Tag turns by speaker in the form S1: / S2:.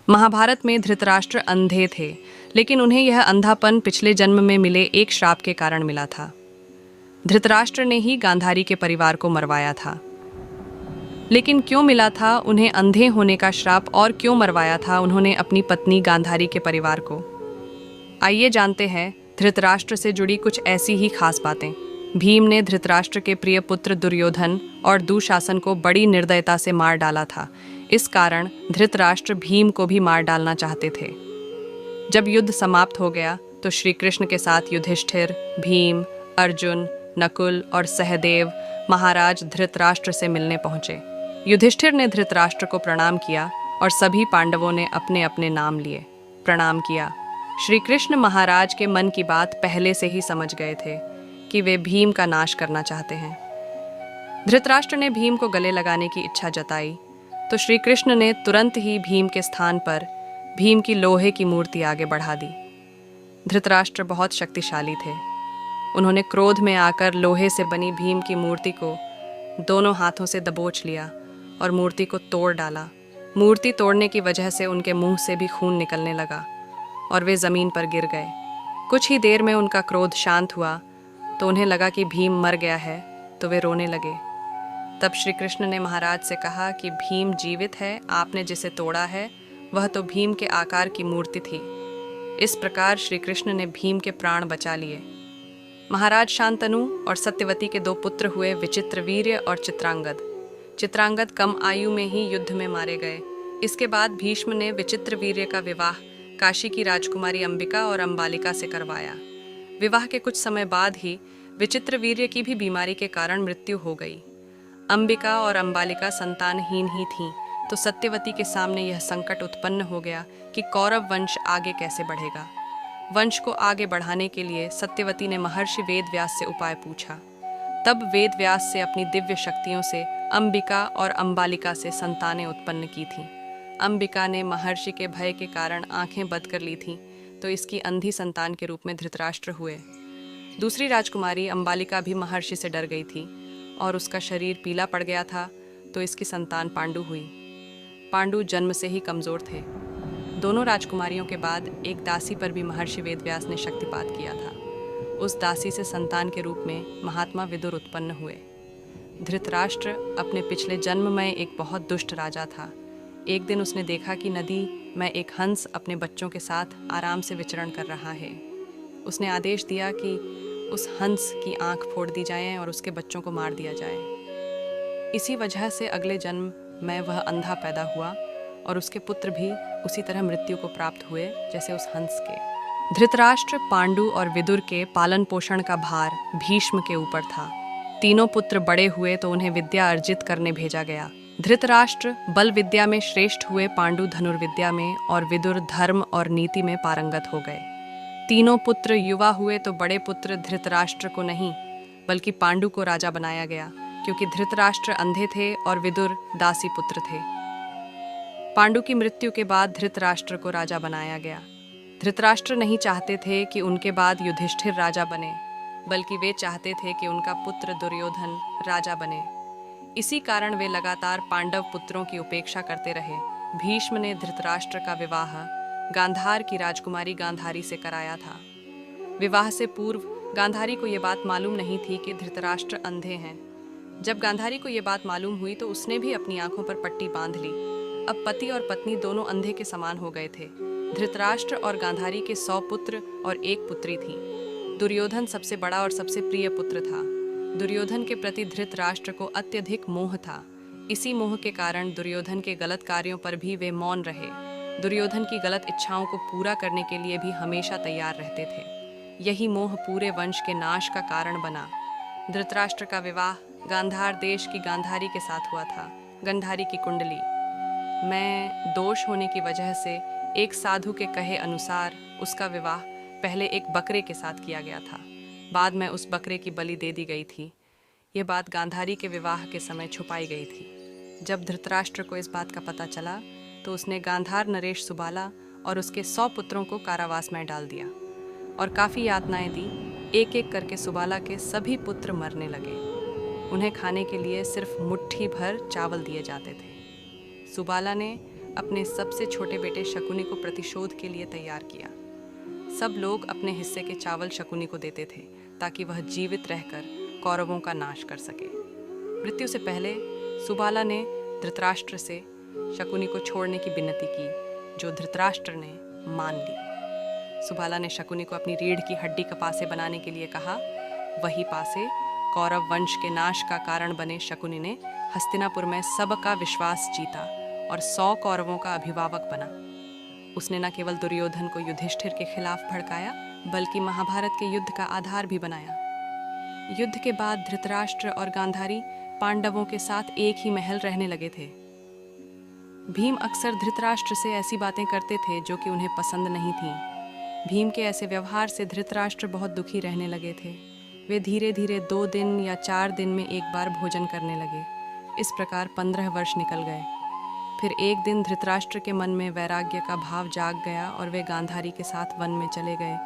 S1: महाभारत में धृतराष्ट्र अंधे थे, लेकिन उन्हें यह अंधापन पिछले जन्म में मिले एक श्राप के कारण मिला था। धृतराष्ट्र ने ही गांधारी के परिवार को मरवाया था। लेकिन क्यों मिला था उन्हें अंधे होने का श्राप, और क्यों मरवाया था उन्होंने अपनी पत्नी गांधारी के परिवार को? आइए जानते हैं धृतराष्ट्र से जुड़ी कुछ ऐसी ही खास बातें। भीम ने धृतराष्ट्र के प्रिय पुत्र दुर्योधन और दुशासन को बड़ी निर्दयता से मार डाला था। इस कारण धृतराष्ट्र भीम को भी मार डालना चाहते थे। जब युद्ध समाप्त हो गया तो श्री कृष्ण के साथ युधिष्ठिर, भीम, अर्जुन, नकुल और सहदेव महाराज धृतराष्ट्र से मिलने पहुंचे। युधिष्ठिर ने धृतराष्ट्र को प्रणाम किया और सभी पांडवों ने अपने अपने नाम लिए प्रणाम किया। श्री कृष्ण महाराज के मन की बात पहले से ही समझ गए थे कि वे भीम का नाश करना चाहते हैं। धृतराष्ट्र ने भीम को गले लगाने की इच्छा जताई तो श्री कृष्ण ने तुरंत ही भीम के स्थान पर भीम की लोहे की मूर्ति आगे बढ़ा दी। धृतराष्ट्र बहुत शक्तिशाली थे। उन्होंने क्रोध में आकर लोहे से बनी भीम की मूर्ति को दोनों हाथों से दबोच लिया और मूर्ति को तोड़ डाला। मूर्ति तोड़ने की वजह से उनके मुंह से भी खून निकलने लगा और वे ज़मीन पर गिर गए। कुछ ही देर में उनका क्रोध शांत हुआ तो उन्हें लगा कि भीम मर गया है, तो वे रोने लगे। तब श्री कृष्ण ने महाराज से कहा कि भीम जीवित है, आपने जिसे तोड़ा है वह तो भीम के आकार की मूर्ति थी। इस प्रकार श्री कृष्ण ने भीम के प्राण बचा लिए। महाराज शांतनु और सत्यवती के दो पुत्र हुए, विचित्रवीर्य और चित्रांगद। चित्रांगद कम आयु में ही युद्ध में मारे गए। इसके बाद भीष्म ने विचित्रवीर्य का विवाह काशी की राजकुमारी अंबिका और अंबालिका से करवाया। विवाह के कुछ समय बाद ही विचित्रवीर्य की भी बीमारी के कारण मृत्यु हो गई। अंबिका और अंबालिका संतानहीन ही थीं, तो सत्यवती के सामने यह संकट उत्पन्न हो गया कि कौरव वंश आगे कैसे बढ़ेगा। वंश को आगे बढ़ाने के लिए सत्यवती ने महर्षि वेदव्यास से उपाय पूछा। तब वेदव्यास से अपनी दिव्य शक्तियों से अंबिका और अंबालिका से संतानें उत्पन्न की थीं। अंबिका ने महर्षि के भय के कारण आंखें बंद कर ली थीं, तो इसकी अंधी संतान के रूप में धृतराष्ट्र हुए। दूसरी राजकुमारी अंबालिका भी महर्षि से डर गई थी और उसका शरीर पीला पड़ गया था, तो इसकी संतान पांडु हुई। पांडु जन्म से ही कमज़ोर थे। दोनों राजकुमारियों के बाद एक दासी पर भी महर्षि वेदव्यास ने शक्तिपात किया था। उस दासी से संतान के रूप में महात्मा विदुर उत्पन्न हुए। धृतराष्ट्र अपने पिछले जन्म में एक बहुत दुष्ट राजा था। एक दिन उसने देखा कि नदी में एक हंस अपने बच्चों के साथ आराम से विचरण कर रहा है। उसने आदेश दिया कि उस हंस की आंख फोड़ दी जाए और उसके बच्चों को मार दिया जाए। इसी वजह से अगले जन्म में वह अंधा पैदा हुआ और उसके पुत्र भी उसी तरह मृत्यु को प्राप्त हुए जैसे उस हंस के। धृतराष्ट्र, पांडु और विदुर के पालन पोषण का भार भीष्म के ऊपर था। तीनों पुत्र बड़े हुए तो उन्हें विद्या अर्जित करने भेजा गया। धृतराष्ट्र बल विद्या में श्रेष्ठ हुए, पांडु धनुर्विद्या में और विदुर धर्म और नीति में पारंगत हो गए। तीनों पुत्र युवा हुए तो बड़े पुत्र धृतराष्ट्र को नहीं बल्कि पांडु को राजा बनाया गया, क्योंकि धृतराष्ट्र अंधे थे और विदुर दासी पुत्र थे। पांडु की मृत्यु के बाद धृतराष्ट्र को राजा बनाया गया। धृतराष्ट्र नहीं चाहते थे कि उनके बाद युधिष्ठिर राजा बने, बल्कि वे चाहते थे कि उनका पुत्र दुर्योधन राजा बने। इसी कारण वे लगातार पांडव पुत्रों की उपेक्षा करते रहे। भीष्म ने धृतराष्ट्र का विवाह गांधार की राजकुमारी गांधारी से कराया था। विवाह से पूर्व गांधारी को ये बात मालूम नहीं थी कि धृतराष्ट्र अंधे हैं। जब गांधारी को ये बात मालूम हुई तो उसने भी अपनी आंखों पर पट्टी बांध ली। अब पति और पत्नी दोनों अंधे के समान हो गए थे। धृतराष्ट्र और गांधारी के 100 पुत्र और एक पुत्री थी। दुर्योधन सबसे बड़ा और सबसे प्रिय पुत्र था। दुर्योधन के प्रति धृतराष्ट्र को अत्यधिक मोह था। इसी मोह के कारण दुर्योधन के गलत कार्यों पर भी वे मौन रहे। दुर्योधन की गलत इच्छाओं को पूरा करने के लिए भी हमेशा तैयार रहते थे। यही मोह पूरे वंश के नाश का कारण बना। धृतराष्ट्र का विवाह गांधार देश की गांधारी के साथ हुआ था। गांधारी की कुंडली में दोष होने की वजह से एक साधु के कहे अनुसार उसका विवाह पहले एक बकरे के साथ किया गया था। बाद में उस बकरे की बलि दे दी गई थी। ये बात गांधारी के विवाह के समय छुपाई गई थी। जब धृतराष्ट्र को इस बात का पता चला तो उसने गांधार नरेश सुबाला और उसके 100 पुत्रों को कारावास में डाल दिया और काफ़ी यातनाएं दी। एक एक करके सुबाला के सभी पुत्र मरने लगे। उन्हें खाने के लिए सिर्फ मुट्ठी भर चावल दिए जाते थे। सुबाला ने अपने सबसे छोटे बेटे शकुनी को प्रतिशोध के लिए तैयार किया। सब लोग अपने हिस्से के चावल शकुनी को देते थे ताकि वह जीवित रहकर कौरवों का नाश कर सके। मृत्यु से पहले सुबाला ने धृतराष्ट्र से शकुनी को छोड़ने की विनती की, जो धृतराष्ट्र ने मान ली। सुबाला ने शकुनी को अपनी रीढ़ की हड्डी का पासे बनाने के लिए कहा। वही पासे कौरव वंश के नाश का कारण बने शकुनी ने हस्तिनापुर में सबका विश्वास जीता और 100 कौरवों का अभिभावक बना। उसने न केवल दुर्योधन को युधिष्ठिर के खिलाफ भड़काया, बल्कि महाभारत के युद्ध का आधार भी बनाया। युद्ध के बाद धृतराष्ट्र और गांधारी पांडवों के साथ एक ही महल रहने लगे थे। भीम अक्सर धृतराष्ट्र से ऐसी बातें करते थे जो कि उन्हें पसंद नहीं थीं। भीम के ऐसे व्यवहार से धृतराष्ट्र बहुत दुखी रहने लगे थे। वे धीरे धीरे 2 दिन या 4 दिन में एक बार भोजन करने लगे। इस प्रकार 15 वर्ष निकल गए। फिर एक दिन धृतराष्ट्र के मन में वैराग्य का भाव जाग गया और वे गांधारी के साथ वन में चले गए।